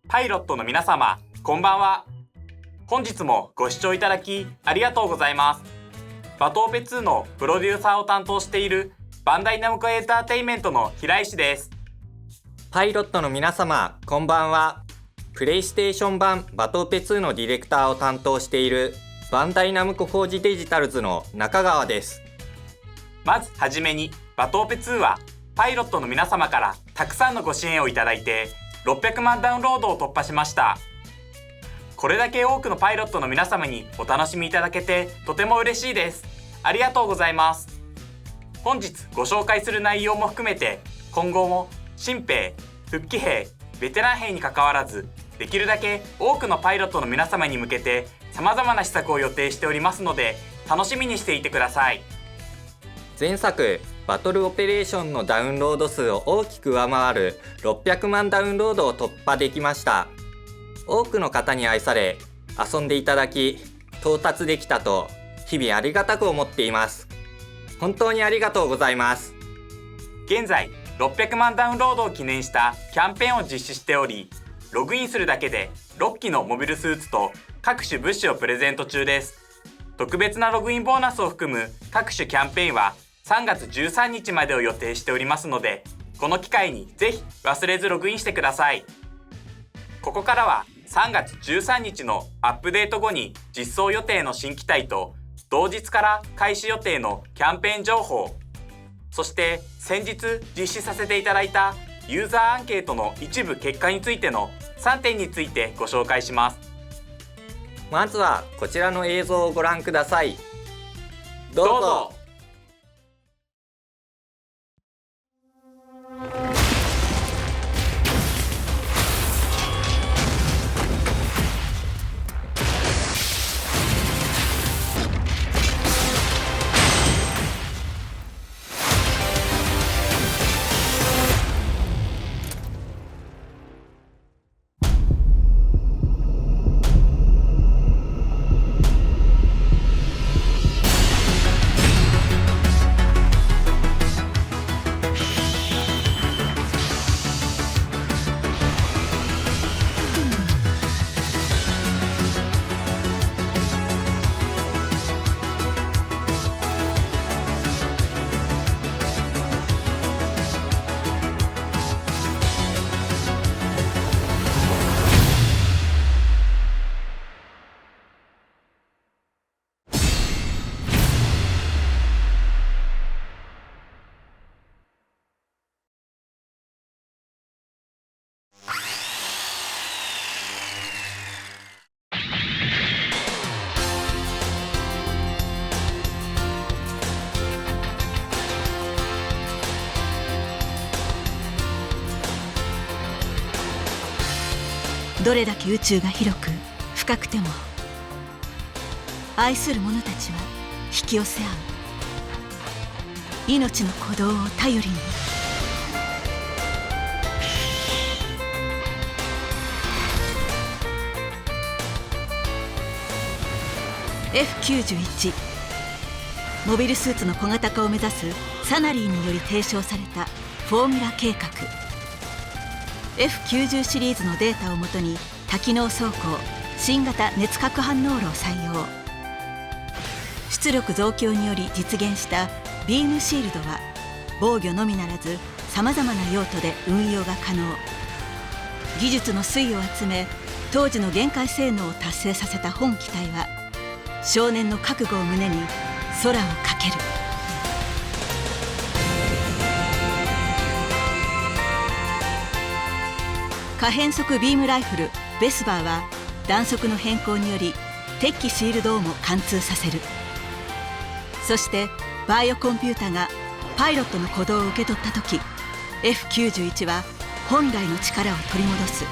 パイロットの皆様、こんばんは。本日もご視聴いただきありがとうございます。バトオペ2のプロデューサーを担当しているバンダイナムコエンターテインメントの平石です。パイロットの皆様、こんばんは。プレイステーション版バトオペ2のディレクターを担当しているバンダイナムコ工事デジタルズの中川です。まずはじめに、バトオペ2はパイロットの皆様からたくさんのご支援をいただいて600万ダウンロードを突破しました。これだけ多くのパイロットの皆様にお楽しみいただけてとても嬉しいです。ありがとうございます。本日ご紹介する内容も含めて、今後も新兵、復帰兵、ベテラン兵にかかわらず、できるだけ多くのパイロットの皆様に向けて様々な施策を予定しておりますので、楽しみにしていてください。前作バトルオペレーションのダウンロード数を大きく上回る600万ダウンロードを突破できました。多くの方に愛され、遊んでいただき、到達できたと日々ありがたく思っています。本当にありがとうございます。現在600万ダウンロードを記念したキャンペーンを実施しており、ログインするだけで6機のモビルスーツと各種物資をプレゼント中です。特別なログインボーナスを含む各種キャンペーンは3月13日までを予定しておりますので、この機会にぜひ忘れずログインしてください。ここからは3月13日のアップデート後に実装予定の新機体と同日から開始予定のキャンペーン情報、そして先日実施させていただいたユーザーアンケートの一部結果についての3点についてご紹介します。まずはこちらの映像をご覧ください。どうぞ。どれだけ宇宙が広く深くても、愛する者たちは引き寄せ合う。命の鼓動を頼りに。F91 モビルスーツの小型化を目指すサナリーにより提唱されたフォーミュラ計画。F90 シリーズのデータをもとに多機能装甲新型熱核反応炉を採用。出力増強により実現したビームシールドは防御のみならずさまざまな用途で運用が可能。技術の粋を集め、当時の限界性能を達成させた本機体は少年の覚悟を胸に空を駆ける。可変速ビームライフルベスバーは弾速の変更により敵機シールドをも貫通させる。そしてバイオコンピュータがパイロットの鼓動を受け取った時、 F91 は本来の力を取り戻す。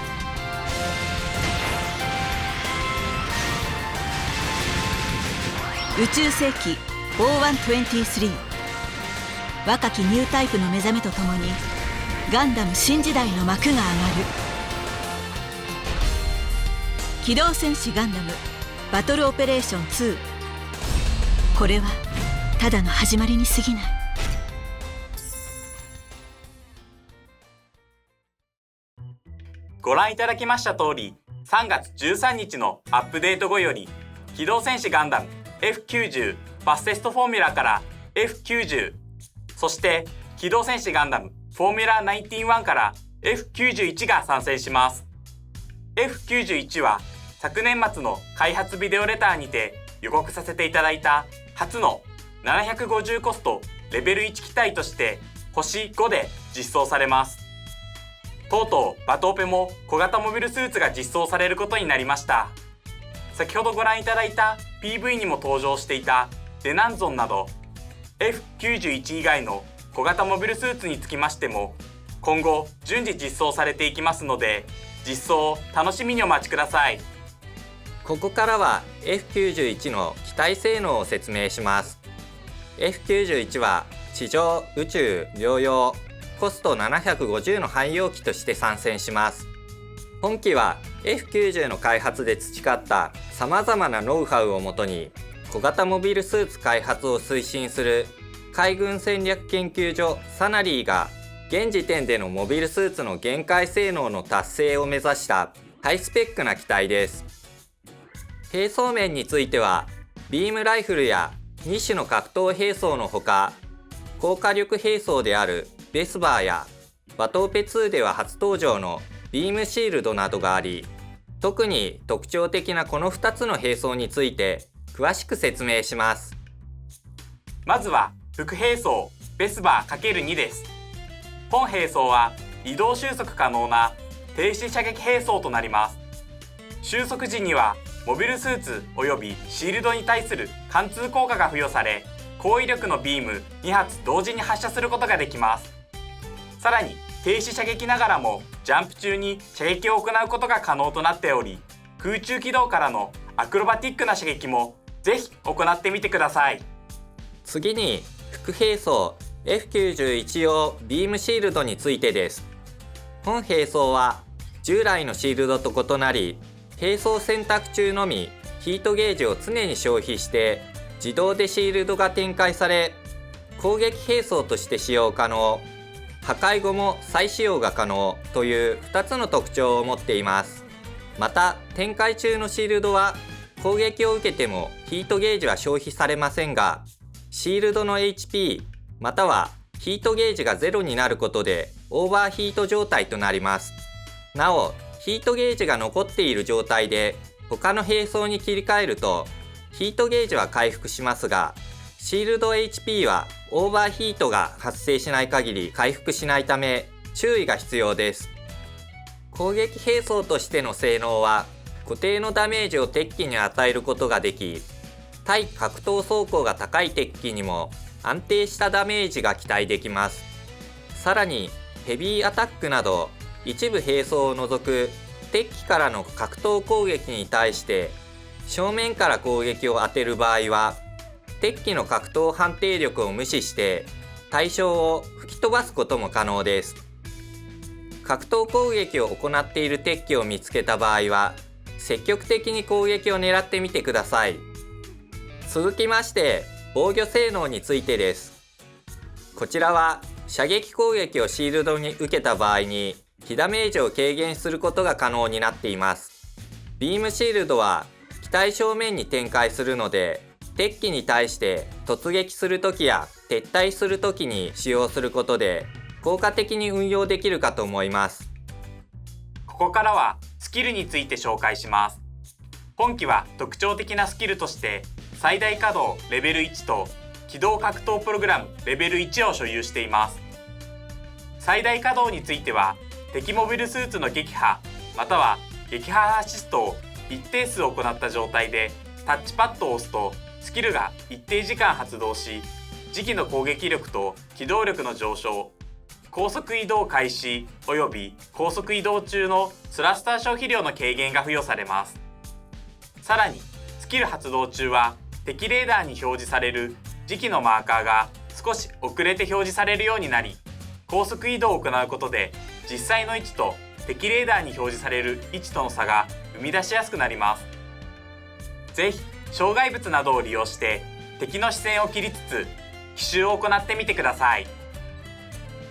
宇宙世紀 O123、 若きニュータイプの目覚めとともにガンダム新時代の幕が上がる。機動戦士ガンダムバトルオペレーション2。これはただの始まりに過ぎない。ご覧いただきました通り、3月13日のアップデート後より、機動戦士ガンダム F90 ファステストフォーミュラから F90、そして機動戦士ガンダムフォーミュラ91から F91 が参戦します。F91 は昨年末の開発ビデオレターにて予告させていただいた初の750コストレベル1機体として星5で実装されます。とうとうバトオペも小型モビルスーツが実装されることになりました。先ほどご覧いただいた PV にも登場していたデナンゾンなど F91 以外の小型モビルスーツにつきましても今後順次実装されていきますので、実装を楽しみにお待ちください。ここからは F91 の機体性能を説明します。F91 は地上、宇宙、両用、コスト750の汎用機として参戦します。本機は F90 の開発で培った様々なノウハウをもとに小型モビルスーツ開発を推進する海軍戦略研究所サナリーが現時点でのモビルスーツの限界性能の達成を目指したハイスペックな機体です。兵装面についてはビームライフルや2種の格闘兵装のほか、高火力兵装であるベスバーやバトオペ2では初登場のビームシールドなどがあり、特に特徴的なこの2つの兵装について詳しく説明します。まずは副兵装ベスバー ×2 です。本兵装は移動収束可能な停止射撃兵装となります。収束時にはモビルスーツおよびシールドに対する貫通効果が付与され、高威力のビーム2発同時に発射することができます。さらに停止射撃ながらもジャンプ中に射撃を行うことが可能となっており、空中軌道からのアクロバティックな射撃もぜひ行ってみてください。次に副兵装 F91 用ビームシールドについてです。本兵装は従来のシールドと異なり、兵装選択中のみヒートゲージを常に消費して自動でシールドが展開され、攻撃兵装として使用可能、破壊後も再使用が可能という2つの特徴を持っています。また展開中のシールドは攻撃を受けてもヒートゲージは消費されませんが、シールドの HP またはヒートゲージがゼロになることでオーバーヒート状態となります。なおヒートゲージが残っている状態で他の兵装に切り替えるとヒートゲージは回復しますが、シールド HP はオーバーヒートが発生しない限り回復しないため注意が必要です。攻撃兵装としての性能は固定のダメージを敵機に与えることができ、対格闘走行が高い敵機にも安定したダメージが期待できます。さらにヘビーアタックなど一部兵装を除く敵機からの格闘攻撃に対して正面から攻撃を当てる場合は敵機の格闘判定力を無視して対象を吹き飛ばすことも可能です。格闘攻撃を行っている敵機を見つけた場合は積極的に攻撃を狙ってみてください。続きまして防御性能についてです。こちらは射撃攻撃をシールドに受けた場合に被ダメージを軽減することが可能になっています。ビームシールドは機体正面に展開するので、敵機に対して突撃するときや撤退するときに使用することで効果的に運用できるかと思います。ここからはスキルについて紹介します。本機は特徴的なスキルとして最大稼働レベル1と機動格闘プログラムレベル1を所有しています。最大稼働については敵モビルスーツの撃破または撃破アシストを一定数行った状態でタッチパッドを押すとスキルが一定時間発動し、次期の攻撃力と機動力の上昇、高速移動開始および高速移動中のスラスター消費量の軽減が付与されます。さらにスキル発動中は敵レーダーに表示される時期のマーカーが少し遅れて表示されるようになり、高速移動を行うことで実際の位置と敵レーダーに表示される位置との差が生み出しやすくなります。ぜひ障害物などを利用して敵の視線を切りつつ奇襲を行ってみてください。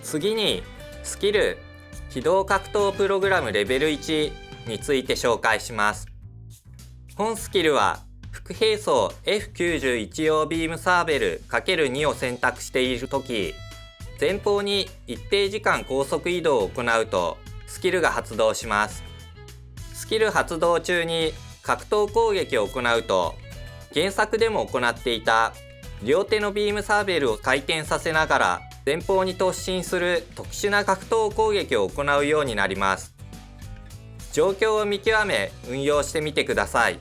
次にスキル機動格闘プログラムレベル1について紹介します。本スキルは副兵装 F91 用ビームサーベル ×2 を選択しているとき、前方に一定時間高速移動を行うとスキルが発動します。スキル発動中に格闘攻撃を行うと、原作でも行っていた両手のビームサーベルを回転させながら前方に突進する特殊な格闘攻撃を行うようになります。状況を見極め運用してみてください。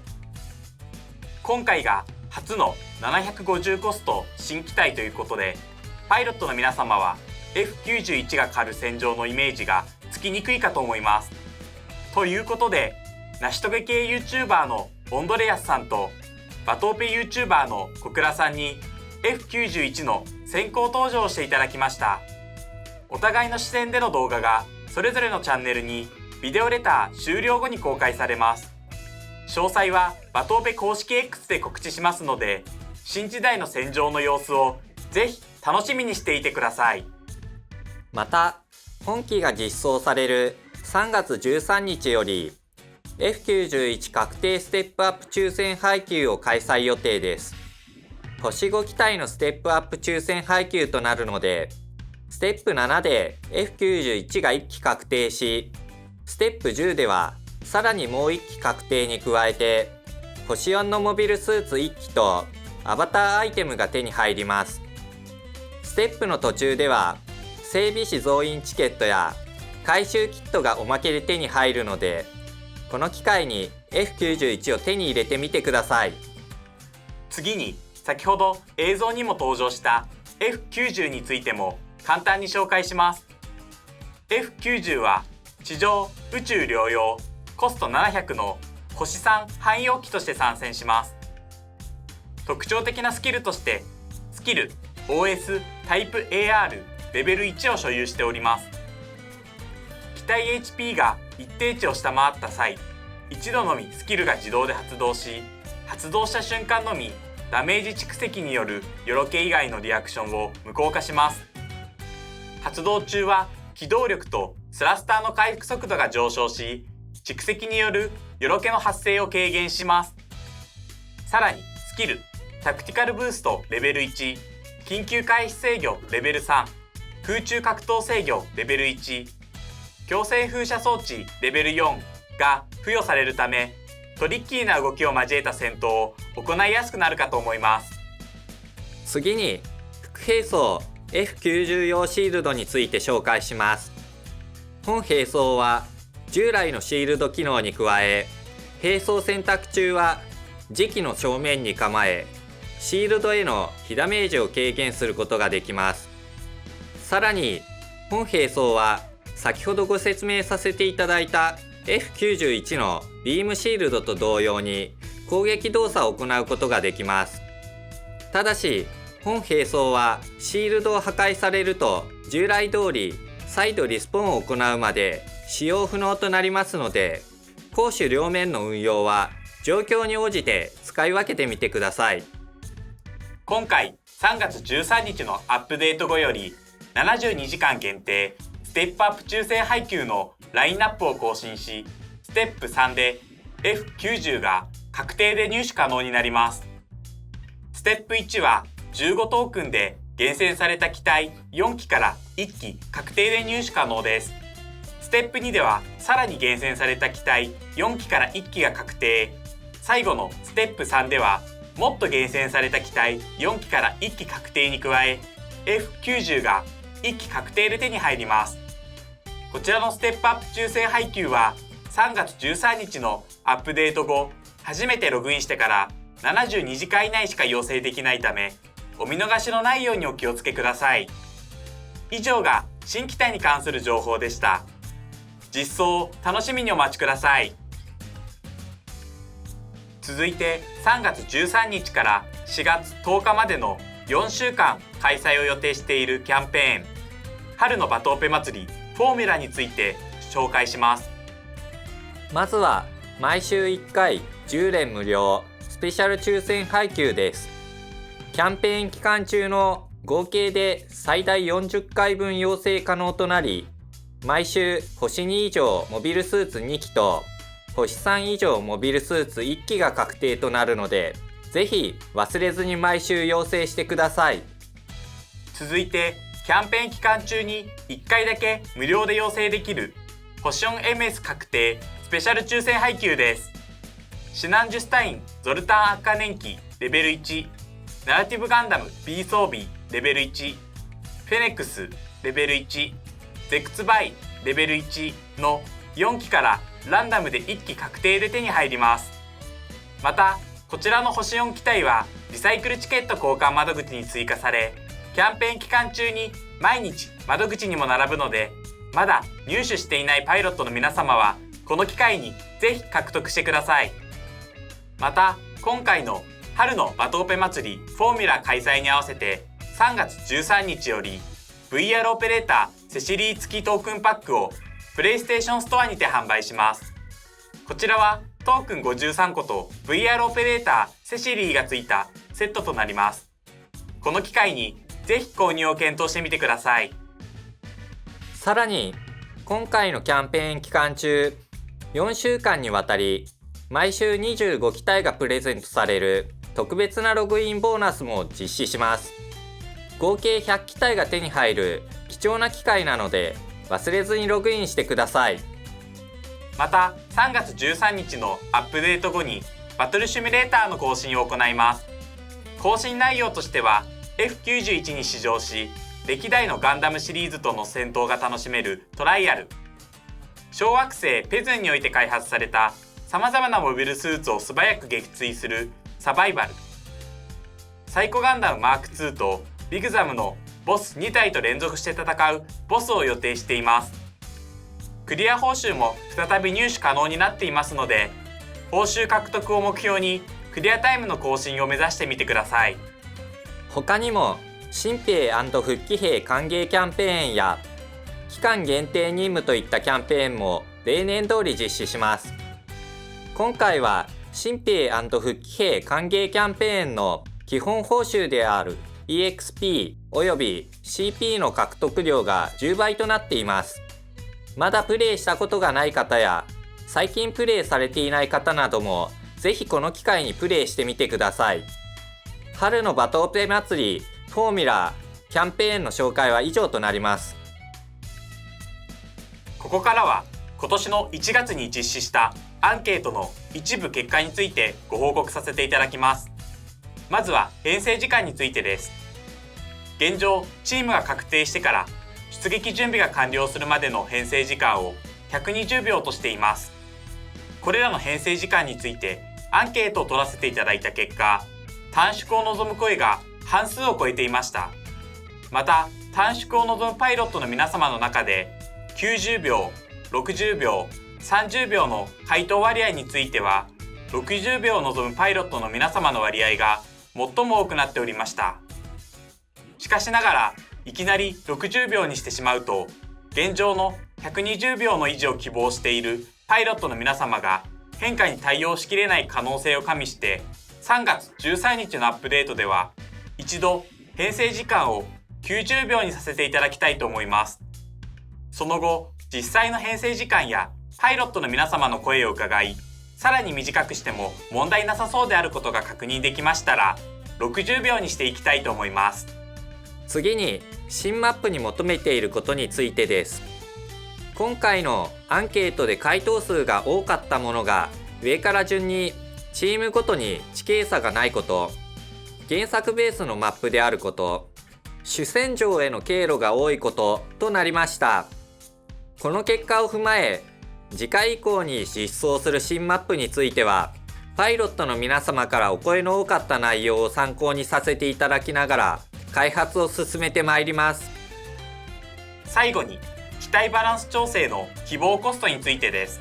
今回が初の750コスト新機体ということで、パイロットの皆様は F91 が狩る戦場のイメージがつきにくいかと思います。ということで、成し遂げ系 YouTuber のオンドレアスさんとバトーペ YouTuber の小倉さんに F91 の先行登場をしていただきました。お互いの視線での動画がそれぞれのチャンネルにビデオレター終了後に公開されます。詳細はバトーペ公式 X で告知しますので、新時代の戦場の様子をぜひ楽しみにしていてください。また、本機が実装される3月13日より F91 確定ステップアップ抽選配給を開催予定です。星5機体のステップアップ抽選配給となるので、ステップ7で F91 が1機確定し、ステップ10ではさらにもう1機確定に加えて、星4のモビルスーツ1機とアバターアイテムが手に入ります。ステップの途中では整備士増員チケットや回収キットがおまけで手に入るので、この機会に F91 を手に入れてみてください。次に先ほど映像にも登場した F90 についても簡単に紹介します。 F90 は地上宇宙両用コスト700の星3汎用機として参戦します。特徴的なスキルとしてスキル OS タイプ AR レベル1を所有しております。機体 HP が一定値を下回った際、一度のみスキルが自動で発動し、発動した瞬間のみダメージ蓄積によるよろけ以外のリアクションを無効化します。発動中は機動力とスラスターの回復速度が上昇し、蓄積によるよろけの発生を軽減します。さらにスキルタクティカルブーストレベル1、緊急回避制御レベル3、空中格闘制御レベル1、強制風車装置レベル4が付与されるため、トリッキーな動きを交えた戦闘を行いやすくなるかと思います。次に副兵装 F90 用シールドについて紹介します。本兵装は従来のシールド機能に加え、兵装選択中は磁気の正面に構え、シールドへの被ダメージを軽減することができます。さらに本兵装は先ほどご説明させていただいた F91 のビームシールドと同様に攻撃動作を行うことができます。ただし本兵装はシールドを破壊されると従来通り再度リスポーンを行うまで使用不能となりますので、攻守両面の運用は状況に応じて使い分けてみてください。今回3月13日のアップデート後より72時間限定ステップアップ抽選配給のラインナップを更新し、ステップ3で F90 が確定で入手可能になります。ステップ1は15トークンで厳選された機体4機から1機確定で入手可能です。ステップ2ではさらに厳選された機体4機から1機が確定。最後のステップ3ではもっと厳選された機体4機から1機確定に加え F90 が1機確定で手に入ります。こちらのステップアップ抽選配給は3月13日のアップデート後、初めてログインしてから72時間以内しか要請できないため、お見逃しのないようにお気をつけください。以上が新機体に関する情報でした。実装を楽しみにお待ちください。続いて3月13日から4月10日までの4週間開催を予定しているキャンペーン、春のバトーペ祭りフォーミュラについて紹介します。まずは毎週1回10連無料スペシャル抽選配給です。キャンペーン期間中の合計で最大40回分要請可能となり、毎週星2以上モビルスーツ2機と星3以上モビルスーツ1機が確定となるので、ぜひ忘れずに毎週要請してください。続いてキャンペーン期間中に1回だけ無料で要請できる星 4MS 確定スペシャル抽選配給です。シュナンジュスタインゾルタン悪化年期レベル1、ナラティブガンダム B 装備レベル1、フェネックスレベル1、ゼクツバイレベル1の4機からランダムで1機確定で手に入ります。またこちらの星4機体はリサイクルチケット交換窓口に追加され、キャンペーン期間中に毎日窓口にも並ぶので、まだ入手していないパイロットの皆様はこの機会にぜひ獲得してください。また今回の春のバトオペ祭りフォーミュラ開催に合わせて3月13日より VR オペレーターセシリー付きトークンパックをプレイステーションストアにて販売します。こちらはトークン53個と VR オペレーターセシリーがついたセットとなります。この機会にぜひ購入を検討してみてください。さらに今回のキャンペーン期間中4週間にわたり毎週25機体がプレゼントされる特別なログインボーナスも実施します。合計100機体が手に入る貴重な機会なので忘れずにログインしてください。また3月13日のアップデート後にバトルシミュレーターの更新を行います。更新内容としては F91 に試乗し歴代のガンダムシリーズとの戦闘が楽しめるトライアル、小惑星ペズンにおいて開発されたさまざまなモビルスーツを素早く撃墜するサバイバル、サイコガンダムマーク2とビグザムのボス2体と連続して戦うボスを予定しています。クリア報酬も再び入手可能になっていますので、報酬獲得を目標にクリアタイムの更新を目指してみてください。他にも新兵&復帰兵歓迎キャンペーンや期間限定任務といったキャンペーンも例年通り実施します。今回は新兵&復帰兵歓迎キャンペーンの基本報酬である EXP および CP の獲得量が10倍となっています。まだプレイしたことがない方や最近プレイされていない方などもぜひこの機会にプレイしてみてください。春のバトオペ祭りフォーミュラキャンペーンの紹介は以上となります。ここからは今年の1月に実施したアンケートの一部結果についてご報告させていただきます。まずは編成時間についてです。現状チームが確定してから出撃準備が完了するまでの編成時間を120秒としています。これらの編成時間についてアンケートを取らせていただいた結果、短縮を望む声が半数を超えていました。また短縮を望むパイロットの皆様の中で90秒、60秒、30秒の回答割合については60秒を望むパイロットの皆様の割合が最も多くなっておりました。しかしながらいきなり60秒にしてしまうと現状の120秒の維持を希望しているパイロットの皆様が変化に対応しきれない可能性を加味して3月13日のアップデートでは一度編成時間を90秒にさせていただきたいと思います。その後実際の編成時間やパイロットの皆様の声を伺い、さらに短くしても問題なさそうであることが確認できましたら60秒にしていきたいと思います。次に新マップに求めていることについてです。今回のアンケートで回答数が多かったものが上から順にチームごとに地形差がないこと、原作ベースのマップであること、主戦場への経路が多いこととなりました。この結果を踏まえ次回以降に実装する新マップについてはパイロットの皆様からお声の多かった内容を参考にさせていただきながら開発を進めてまいります。最後に機体バランス調整の希望コストについてです。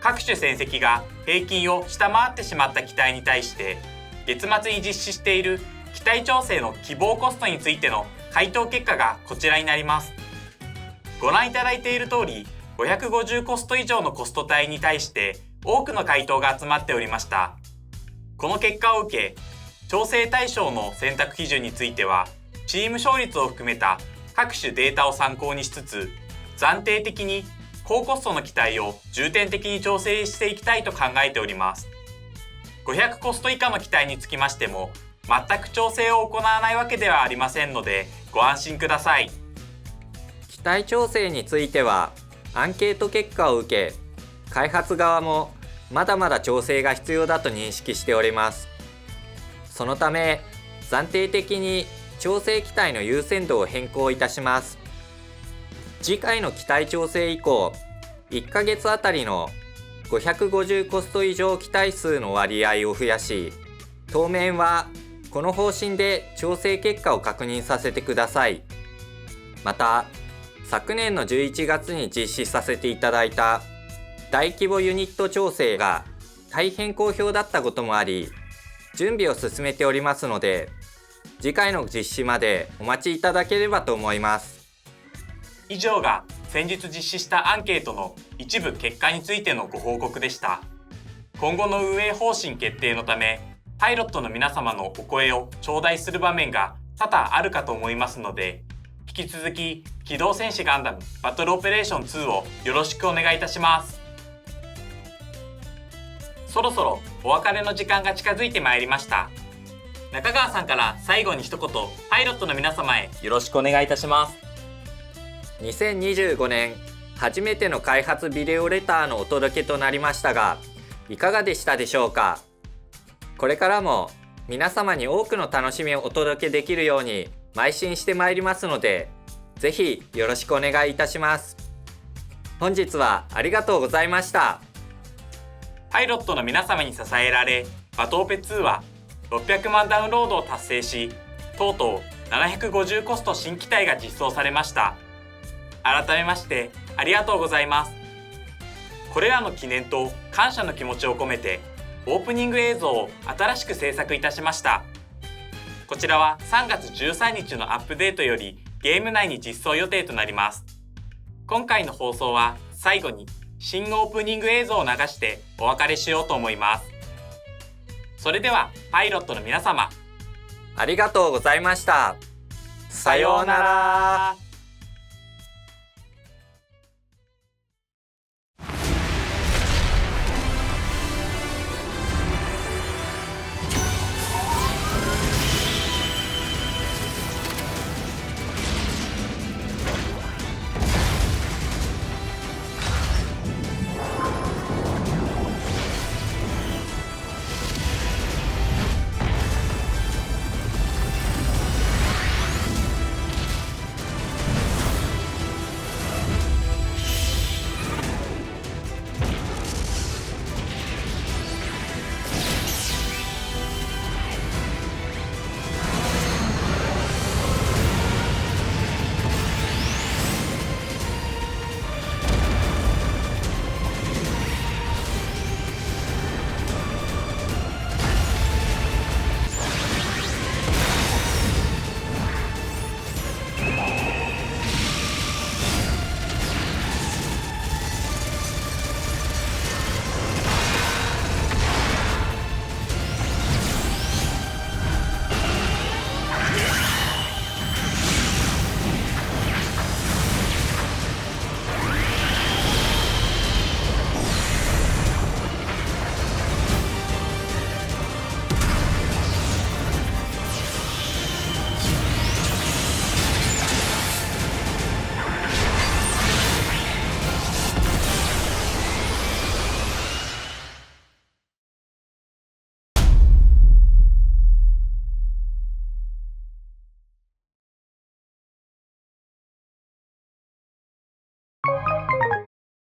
各種戦績が平均を下回ってしまった機体に対して月末に実施している機体調整の希望コストについての回答結果がこちらになります。ご覧いただいている通り550コスト以上のコスト帯に対して多くの回答が集まっておりました。この結果を受け調整対象の選択基準についてはチーム勝率を含めた各種データを参考にしつつ暫定的に高コストの機体を重点的に調整していきたいと考えております。500コスト以下の機体につきましても全く調整を行わないわけではありませんのでご安心ください。機体調整についてはアンケート結果を受け、開発側もまだまだ調整が必要だと認識しております。そのため暫定的に調整機体の優先度を変更いたします。次回の機体調整以降、1ヶ月あたりの550コスト以上機体数の割合を増やし、当面はこの方針で調整結果を確認させてください。また、昨年の11月に実施させていただいた大規模ユニット調整が大変好評だったこともあり、準備を進めておりますので、次回の実施までお待ちいただければと思います。以上が先日実施したアンケートの一部結果についてのご報告でした。今後の運営方針決定のため、パイロットの皆様のお声を頂戴する場面が多々あるかと思いますので、引き続き機動戦士ガンダムバトルオペレーション2をよろしくお願いいたします。そろそろお別れの時間が近づいてまいりました。中川さんから最後に一言、パイロットの皆様へよろしくお願いいたします。2025年初めての開発ビデオレターのお届けとなりましたが、いかがでしたでしょうか。これからも皆様に多くの楽しみをお届けできるように邁進してまいりますので、ぜひよろしくお願いいたします。本日はありがとうございました。パイロットの皆様に支えられ、バトオペ2は600万ダウンロードを達成し、とうとう750コスト新機体が実装されました。改めましてありがとうございます。これらの記念と感謝の気持ちを込めて、オープニング映像を新しく制作いたしました。こちらは3月13日のアップデートよりゲーム内に実装予定となります。今回の放送は最後に新オープニング映像を流してお別れしようと思います。それではパイロットの皆様、ありがとうございました。さようなら。